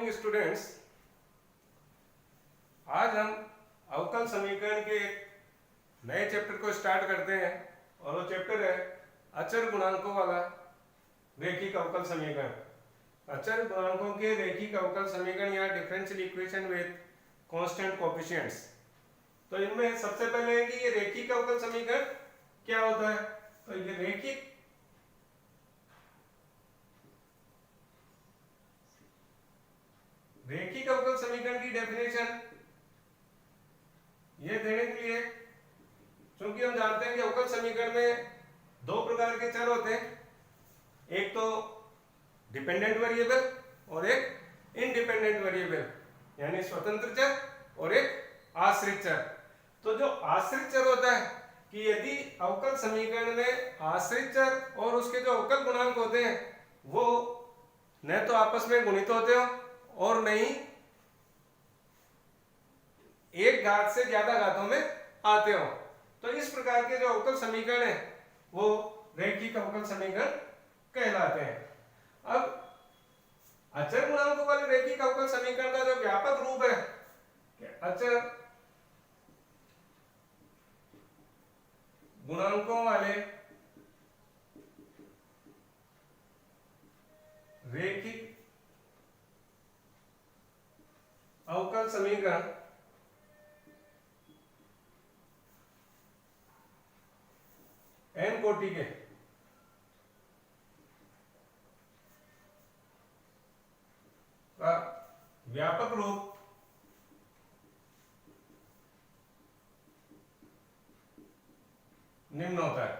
Morning students. आज हम अवकल समीकरण के एक नए चैप्टर को स्टार्ट करते हैं और वो चैप्टर है अचर गुणांकों वाला रैखिक अवकल समीकरण। अचर गुणांकों के रैखिक अवकल समीकरण या differential equation with constant coefficients. तो इनमें सबसे पहले है कि ये रैखिक अवकल समीकरण क्या होता है। तो ये रैखिक अवकल समीकरण की डेफिनेशन ये देने के लिए, क्योंकि हम जानते हैं कि अवकल समीकरण में दो प्रकार के चर होते हैं, एक तो डिपेंडेंट वेरिएबल और एक इंडिपेंडेंट वेरिएबल, यानी स्वतंत्र चर और एक आश्रित चर। तो जो आश्रित चर होता है कि यदि अवकल समीकरण में आश्रित चर और उसके जो अवकल गुणांक होते हैं वो न तो आपस में गुणित होते हो और न ही एक घात से ज्यादा घातों में आते हो, तो इस प्रकार के जो अवकल समीकरण है वो रैखिक अवकल समीकरण कहलाते हैं। अब अचर गुणांकों वाले रैखिक अवकल समीकरण का जो व्यापक रूप है कि अचर गुणांकों वाले रैखिक अवकल समीकरण n कोटि के का व्यापक रूप निम्न होता है।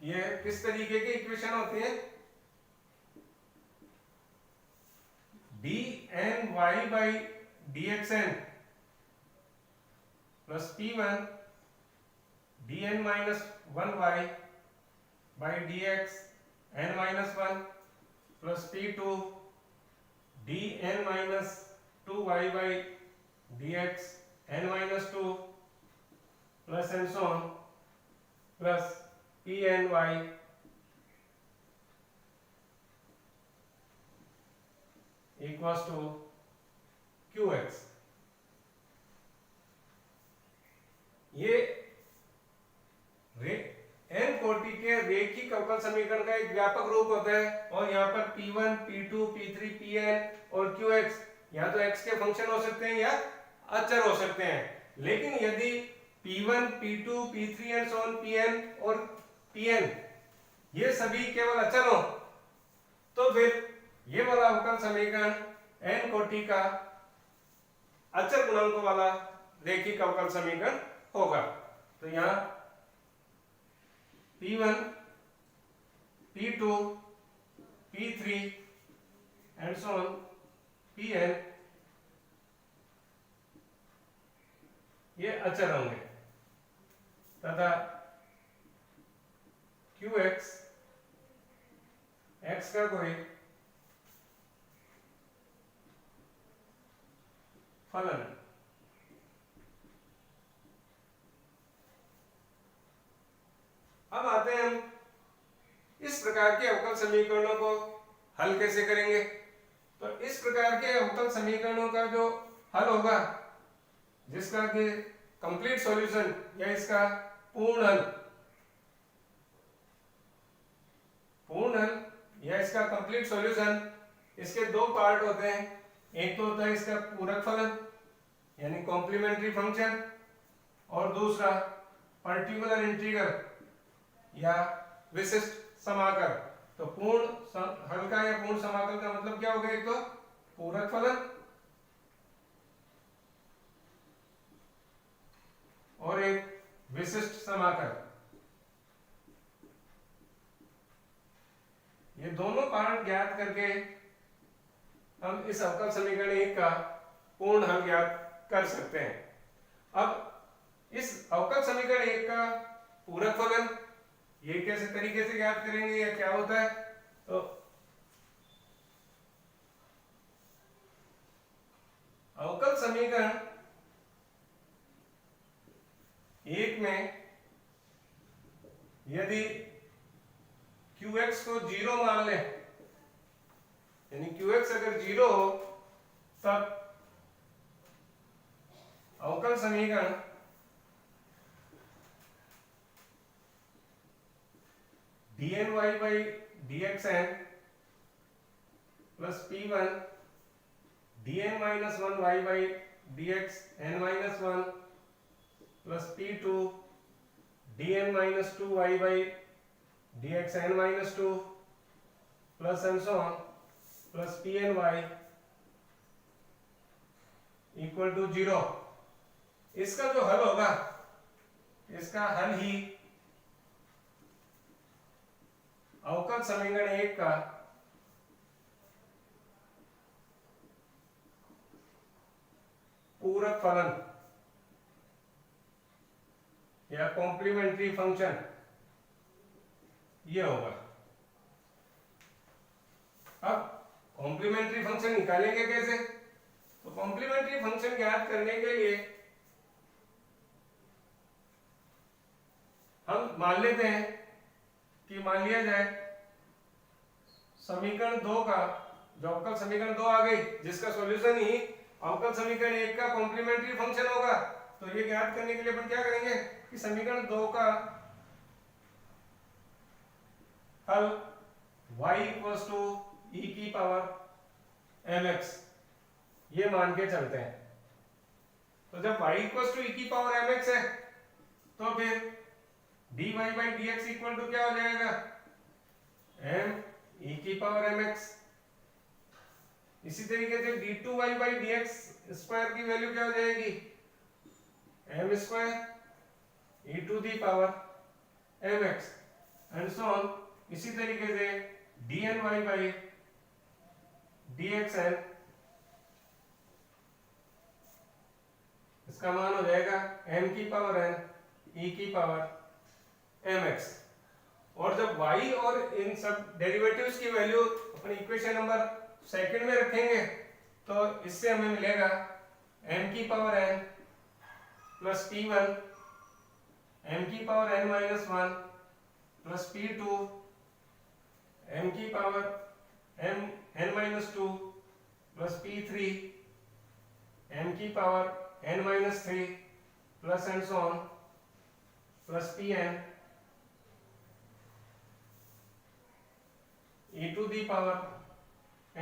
यह किस तरीके की इक्वेशन होती है? dny by dxn plus p1 dn minus 1y by dx n minus 1 plus p2 dn minus 2y by dx n minus 2 plus and so on plus pny equals to qx। ये n कोटि के रैखिक अवकल समीकरण का एक व्यापक रूप होता है और यहाँ पर p1, p2, p3, pn और qx या तो x के फंक्शन हो सकते हैं या अचर हो सकते हैं। लेकिन यदि p1, p2, p3 and so on, pn और pn ये सभी केवल अचर हो तो फिर ये वाला अवकल समीकरण n कोटि का अचर गुणांकों वाला रैखिक अवकल समीकरण होगा। तो यहाँ p1, p2, p3 and so on, pn ये अचर होंगे तथा qx x का कोई फलन है। अब आते हैं हम इस प्रकार के अवकल समीकरणों को हल कैसे करेंगे। तो इस प्रकार के अवकल समीकरणों का जो हल होगा, जिसका कि कंप्लीट सॉल्यूशन या इसका पूर्ण हल या इसका कंप्लीट सॉल्यूशन, इसके दो पार्ट होते हैं। एक तो होता है इसका पूरक फलन यानी कॉम्प्लीमेंट्री फंक्शन और दूसरा पर्टिकुलर इंटीग्रल या विशिष्ट समाकल। तो पूर्ण हल का या पूर्ण समाकल का मतलब क्या होगा? एक तो पूरक फलन और एक विशिष्ट समाकल। ये दोनों पार्ट ज्ञात करके हम इस अवकल समीकरण एक का पूर्ण हल ज्ञात कर सकते हैं। अब इस अवकल समीकरण एक का पूरक फलन ये कैसे तरीके से ज्ञात करेंगे या क्या होता है? तो अवकल समीकरण एक में यदि qx को 0 मान ले यानी QX अगर 0 हो तब अवकल समीकरण dny by dxn plus p1 dn minus 1 y by dx n minus 1 plus p2 dn minus 2 y by dx n minus 2 plus and so on plus pny equal to 0। इसका जो हल होगा, इसका हल ही अवकल समीकरण 1 का पूरक फलन या कॉम्प्लीमेंट्री फंक्शन ये होगा। अब कॉम्प्लीमेंट्री फंक्शन निकालेंगे कैसे? तो कॉम्प्लीमेंट्री फंक्शन ज्ञात करने के लिए हम मान लेते हैं कि मान लिया जाए समीकरण 2 का, जो अवकल समीकरण 2 आ गई, जिसका सॉल्यूशन ही अवकल समीकरण 1 का कॉम्प्लीमेंट्री फंक्शन होगा। तो ये ज्ञात करने के लिए अपन क्या करेंगे कि समीकरण 2 का हल y इक्वल्स टू e की पावर mx ये मान के चलते हैं। तो जब y इक्वल्स टू e की पावर mx है तो फिर dy by dx equal to क्या हो जाएगा? m e की पावर mx। इसी तरीके से d2y by dx स्क्वायर की वैल्यू क्या हो जाएगी? m square e to the power mx and so on. इसी तरीके से dny by dxn इसका मान हो जाएगा m की पावर n e की पावर mx। और जब y और इन सब डेरिवेटिव्स की वैल्यू अपनी इक्वेशन नंबर सेकंड में रखेंगे तो इससे हमें मिलेगा m की power n plus p1 m की power n minus 1 plus p2 m की power m n minus 2 plus p3 m की power n minus 3 plus and so on plus pn e to the power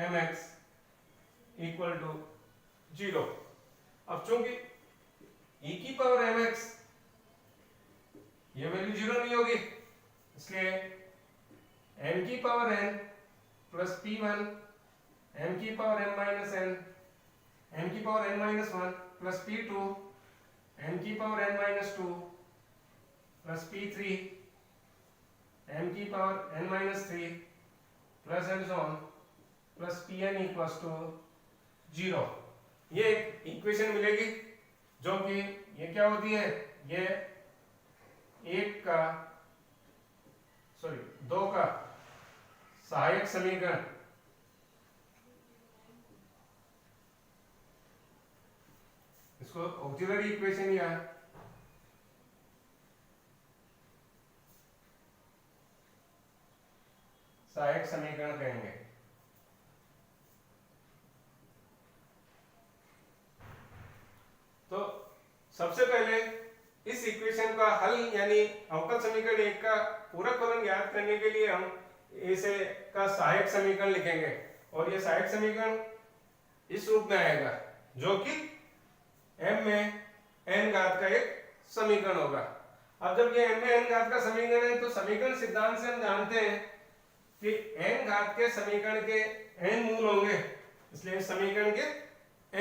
mx equal to 0। अब चूंकि e की power mx ये value 0 नहीं होगी, इसलिए m की power n plus p1 m की power m minus n m की power n minus 1 plus p2 m की power n minus 2 plus p3 m की power n minus 3 plus and so on plus pn equals to 0। ये एक equation मिलेगी जो कि ये क्या होती है? ये 2 का सहायक समीकरण इसको ऑक्सिलरी इक्वेशन या सहायक समीकरण कहेंगे। तो सबसे पहले इस इक्वेशन का हल यानी अवकल समीकरण 1 का पूरक फलन ज्ञात करने के लिए हम इसे का सहायक समीकरण लिखेंगे और ये सहायक समीकरण इस रूप में आएगा जो कि m में n घात का एक समीकरण होगा। अब जब ये m में n घात का समीकरण है तो समीकरण सिद्धांत से हम जानते हैं कि n घात के समीकरण के n मूल होंगे, इसलिए इस समीकरण के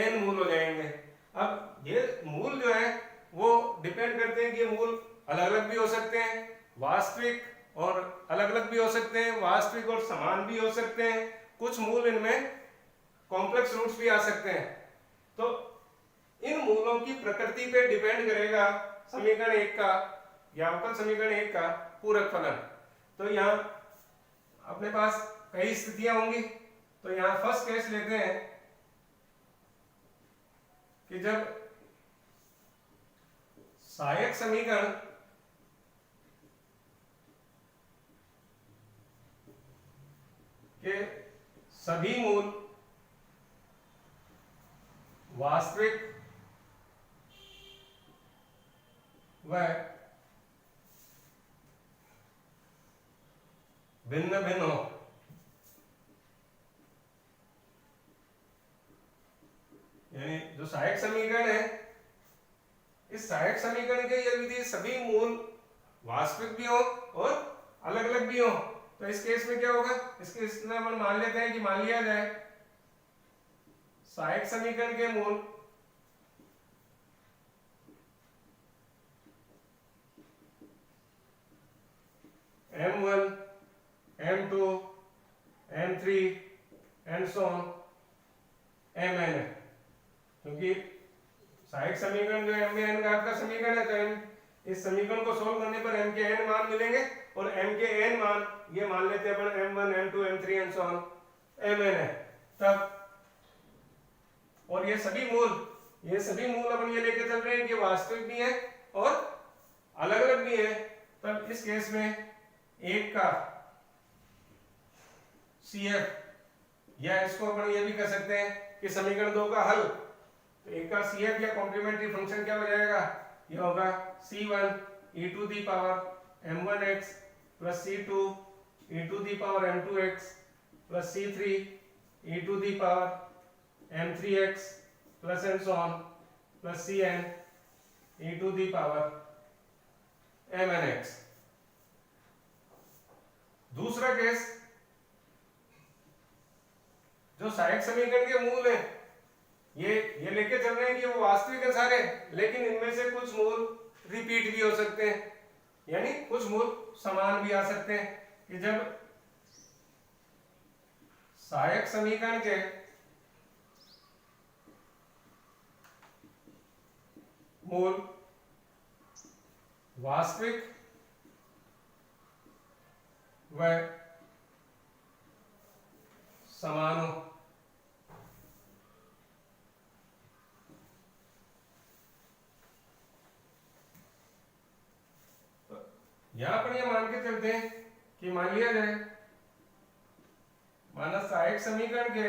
n मूल हो जाएंगे। अब ये मूल जो है वो डिपेंड करते हैं कि ये मूल अलग अलग भी हो सकते हैं, वास्तविक और अलग अलग भी हो सकते हैं, वास्तविक और समान भी हो सकते हैं, कुछ मूल इनमें कॉम्प्लेक्स रूट्स भी आ सकते हैं। तो इन मूलों की प्रकृति पे डिपेंड करेगा समीकरण 1 का या अवकल समीकरण 1 का पूरक फलन। तो यहाँ अपने पास कई स्थितियां होंगी। तो यहाँ फर्स्ट केस लेते हैं कि जब सहायक समीकरण के सभी मूल वास्तविक व भिन्न भिन्न हो। यानी जो सहायक समीकरण है, इस सहायक समीकरण के यदि सभी मूल वास्तविक भी हो और अलग अलग भी हो, तो इस केस में क्या होगा, इस केस में हम मान लेते हैं कि मान लिया जाए सहायक समीकरण के मूल m1 m2 m3 and so on mn है, क्योंकि सहायक समीकरण जो m n घात का समीकरण है, तो m इस समीकरण को सोल्व करने पर m के n मान मिलेंगे, और m के n मान ये मान लेते हैं अपन m1 m2 m3 and so on mn है तब। और ये सभी मूल अपन ये लेके चल रहे हैं कि वास्तविक भी है और अलग अलग भी है, तब इस केस में एक का CF, या इसको अपन ये भी कह सकते हैं कि समीकरण 2 का हल, तो एक का CF या कॉम्प्लीमेंट्री फंक्शन क्या हो जाएगा, ये होगा C1 e to the power m1x plus C2 e to the power m2x plus C3 e to the power m3x plus and so on plus Cn e to the power mnx। दूसरा case, जो सहायक समीकरण के मूल है ये लेके चल रहे हैं कि वो वास्तविक है सारे, लेकिन इनमें से कुछ मूल रिपीट भी हो सकते हैं, यानी कुछ मूल समान भी आ सकते हैं, कि जब सहायक समीकरण के मूल वास्तविक व समान हो, तो यहां पर ये मान के चलते हैं कि मान लिया जाए, माना सहायक समीकरण के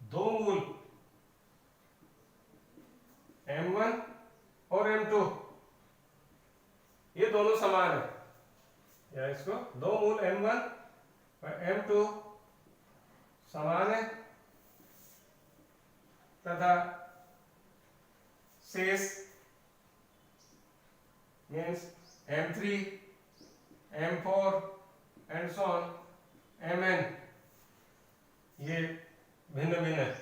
दो मूल m1 और m2 ये दोनों समान है, या इसको दो मूल m1 और m2 समान है, तथा शेष means m3 m4 and so on mn ये भिन्न भिन्न है।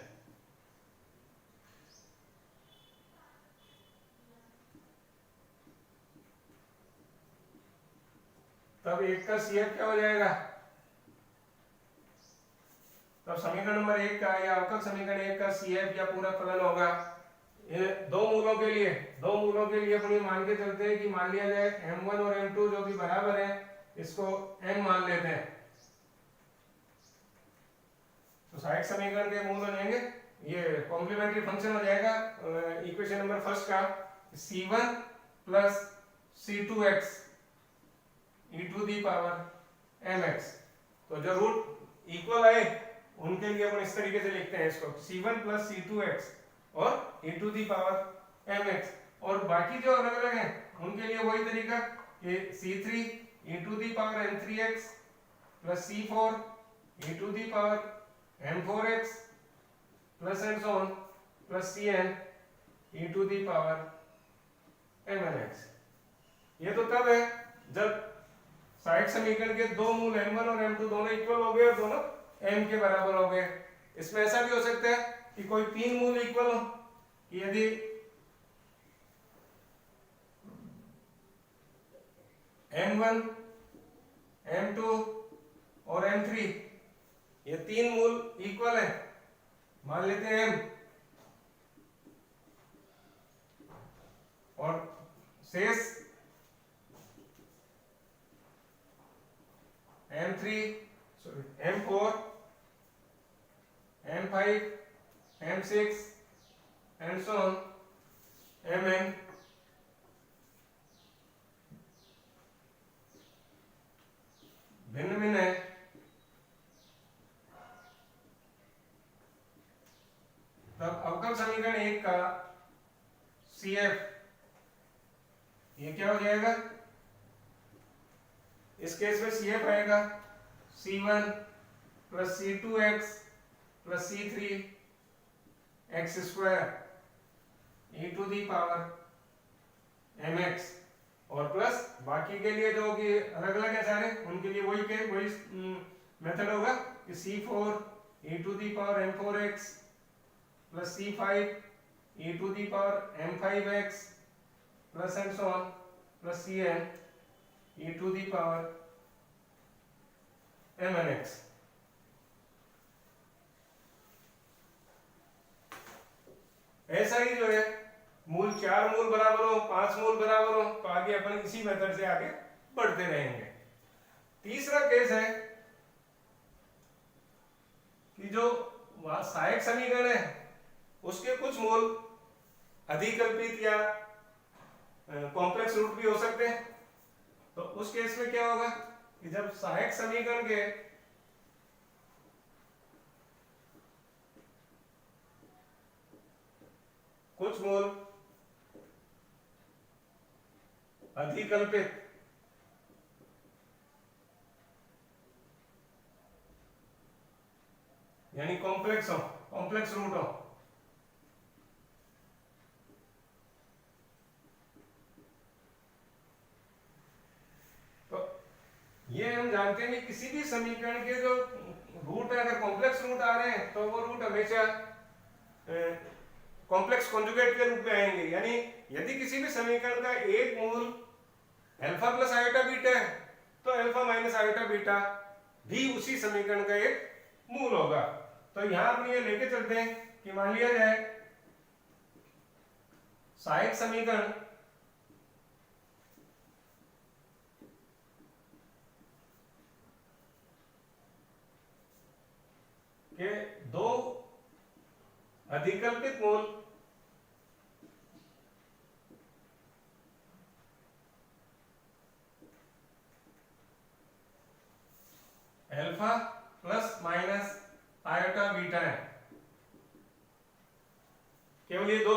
तब एक का CF क्या हो जाएगा, तब समीकरण नंबर 1 का या अवकल समीकरण 1 का CF या पूरा फलन होगा, दो मूलों के लिए अपनी मान के चलते हैं कि मान लिया जाए m1 और m2 जो कि बराबर है, इसको m मान लेते हैं, तो सहायक समीकरण के मूल हो जाएंगे, ये कॉम्प्लीमेंट्री फंक्शन हो जाएगा इक्वेशन नंबर फर्स्ट का C1 plus C2x e to the power mx। तो जो रूट इक्वल आए उनके लिए अपन इस तरीके से लिखते हैं इसको C1 प्लस C2x और e to the power mx, और बाकी जो अलग अलग हैं उनके लिए वही तरीका कि C3 e to the power m3x plus C4 e to the power m4x plus and so on plus Cn e to the power mnx। ये तो तब है जब सहायक समीकरण के दो मूल m1 और m2 दोनों इक्वल हो गए और दोनों m के बराबर हो गए। इसमें ऐसा भी हो सकता है कि कोई तीन मूल इक्वल हो, यदि m1 m2 और m3 ये तीन मूल इक्वल है, मान लेते हैं m, और शेष m3 sorry m4 m5 m6 and so on mn। भिन्न भिन्न है, तब अवकल समीकरण एक का CF ये क्या हो जाएगा, इस केस में CF आएगा C1 plus C2x plus C3 x square e to the power mx, और प्लस बाकी के लिए जो कि अलग अलग है सारे, उनके लिए वही मेथड होगा कि C4 e to the power m4x plus C5 e to the power m5x plus and so on plus Cn e to the power mnx। ऐसा ही जो है मूल 4 मूल बराबर हो, 5 मूल बराबर हो, तो आगे अपन इसी मेथड से आगे बढ़ते रहेंगे। तीसरा केस है कि जो सहायक समीकरण है उसके कुछ मूल अधिकल्पित या कॉम्प्लेक्स रूट भी हो सकते हैं। तो उस केस में क्या होगा कि जब सहायक समीकरण के कुछ मूल अधिकल्पित यानी कॉम्प्लेक्स रूट हो, तो ये हम जानते हैं कि किसी भी समीकरण के जो रूट है, अगर कॉम्प्लेक्स रूट आ रहे हैं तो वो रूट हमेशा कॉम्प्लेक्स कॉन्जुगेट के रूप में आएंगे। यानी यदि किसी भी समीकरण का एक मूल अल्फा प्लस आयोटा बीटा है तो अल्फा माइनस आयोटा बीटा भी उसी समीकरण का एक मूल होगा। तो यहां अपन ये लेके चलते हैं कि मान लिया जाए सहायक समीकरण के दो अधिकल्पित मूल alpha plus minus iota beta है। केवल ये दो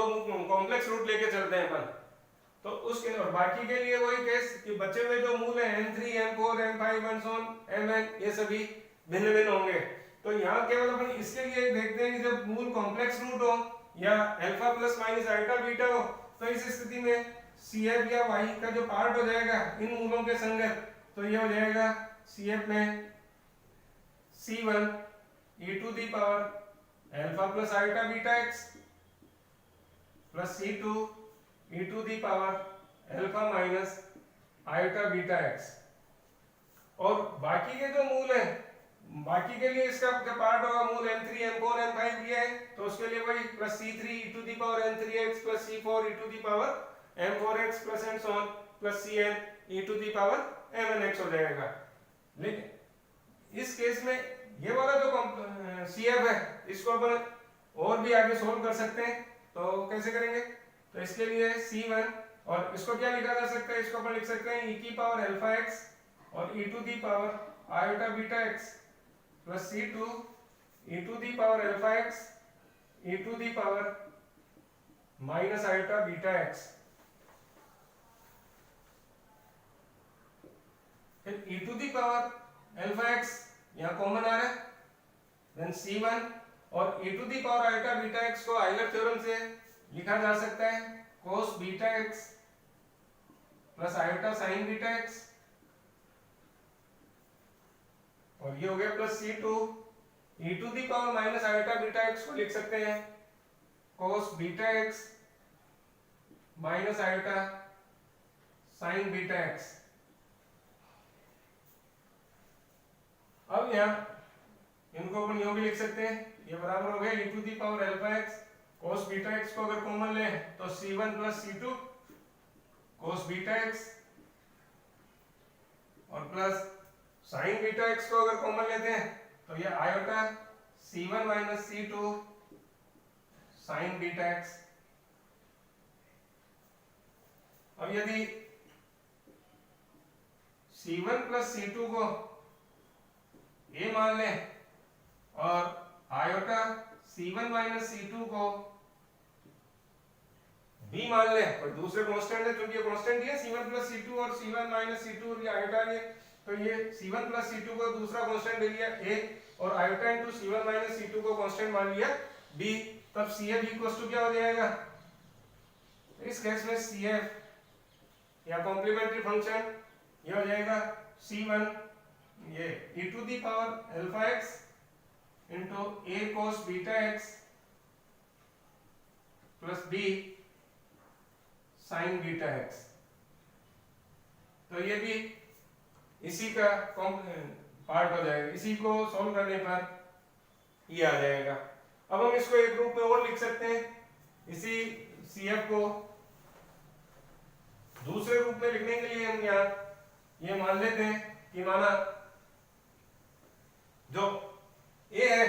कॉम्प्लेक्स रूट लेके चलते हैं अपन, तो उसके और बाकी के लिए वही केस कि बचे हुए जो मूल है m3 m4 m5 and so on mn ये सभी भिन्न भिन्न होंगे। तो यहाँ केवल अपन इसके लिए देखते हैं कि जब मूल कॉम्प्लेक्स रूट हो या alpha plus minus iota beta हो, तो इस स्थिति में CF या y का जो पार्ट हो जाएगा इन मूलों के संगत, तो ये हो जाएगा CF में C1 e to the power alpha plus iota beta x plus C2 e to the power alpha minus iota beta x, और बाकी के जो मूल है बाकी के लिए इसका जो पार्ट होगा मूल m3 m4 m5 दिया है तो उसके लिए वही plus C3 e to the power m3x plus C4 e to the power m4x plus and so on plus Cn e to the power mnx हो जाएगा। लेकिन इस केस में ये वाला जो CF है इसको अपन और भी आगे सोल्व कर सकते हैं। तो कैसे करेंगे, तो इसके लिए C1 और इसको क्या लिखा जा सकता है, इसको अपन लिख सकते हैं e की पावर अल्फा x और e to the power iota beta x plus C2 e to the power alpha x e to the power minus iota beta x। फिर e to the power alpha x यहाँ common आ रहा है, then C1 और e to the power iota beta x को Euler theorem से लिखा जा सकता है cos beta x plus iota sine beta x, और ये हो गया plus C2 e to the power minus iota beta x को लिख सकते हैं cos beta x minus iota sine beta x। अब यहाँ इनको अपन यूं भी लिख सकते हैं, ये बराबर हो गया e to the power alpha x cos beta x को अगर कॉमन लें तो C1 plus C2 cos beta x, और प्लस साइन बीटा x को अगर कॉमन लेते हैं तो ये iota C1 minus C2 sine beta x। अब यदि C1 प्लस C2 को ए मान लें और आयोटा C1 माइनस C2 को बी मान लें, और दूसरे कांस्टेंट है क्योंकि ये कांस्टेंट ही है C1 प्लस C2 और C1 माइनस C2 और ये आयोटा ये, तो ये C1 प्लस C2 को दूसरा कांस्टेंट ले लिया A और iota into C1 minus C2 को कांस्टेंट मान लिया B, तब CF इक्वल्स टू क्या हो जाएगा? इस केस में CF या कॉम्प्लीमेंट्री फंक्शन ये हो जाएगा C1 ये e to the power alpha x इनटू a cos beta x plus b sin beta x। तो ये भी इसी का पार्ट हो जाएगा, इसी को सॉल्व करने पर ये आ जाएगा। अब हम इसको एक रूप में और लिख सकते हैं, इसी CF को दूसरे रूप में लिखने के लिए हम यहाँ ये मान लेते हैं कि माना जो A है,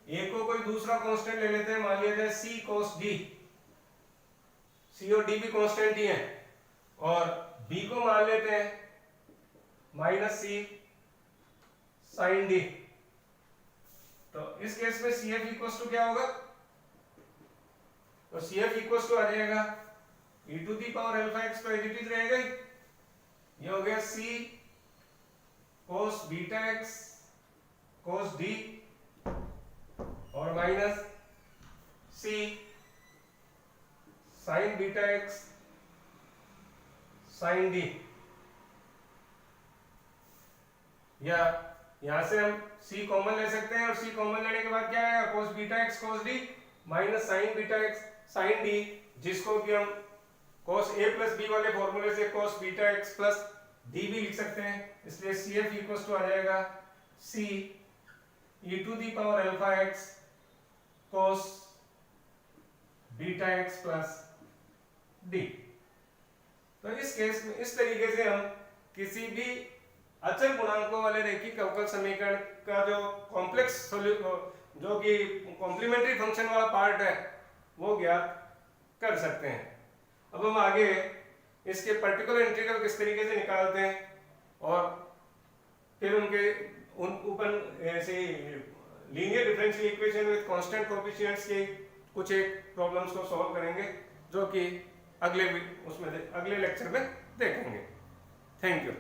A को कोई दूसरा कांस्टेंट ले लेते हैं, मान लेते हैं C cos D, C और D भी कांस्टेंट ही है, और B को मान लेते हैं माइनस C sin D। तो इस केस में CF इक्वल्स टू क्या होगा? तो CF इक्वल्स टू आ जाएगा e to the power alpha x तो एज इट इज रहेगा ही, ये हो गया C cos beta x cos D और minus C sin beta x sin D, या यहां से हम C कॉमन ले सकते हैं और C कॉमन लेने के बाद क्या आएगा? cos beta x cos D minus sin beta x sin D, जिसको कि हम cos a प्लस b वाले फॉर्मूले से cos beta x plus d भी लिख सकते हैं, इसलिए CF इक्वल्स टू आ जाएगा C e to the power alpha x cos beta x plus d। तो इस केस में इस तरीके से हम किसी भी अचल गुणांकों वाले रैखिक अवकल समीकरण का जो कॉम्प्लेक्स जो कि कॉम्प्लीमेंट्री फंक्शन वाला पार्ट है वो ज्ञात कर सकते हैं। अब हम आगे इसके पर्टिकुलर इंटीग्रल किस तरीके से निकालते हैं और फिर उनके ऊपर ऐसे linear differential equation with constant coefficients के कुछ एक प्रॉब्लम्स को सॉल्व करेंगे, जो कि अगले लेक्चर में देखेंगे। Thank you.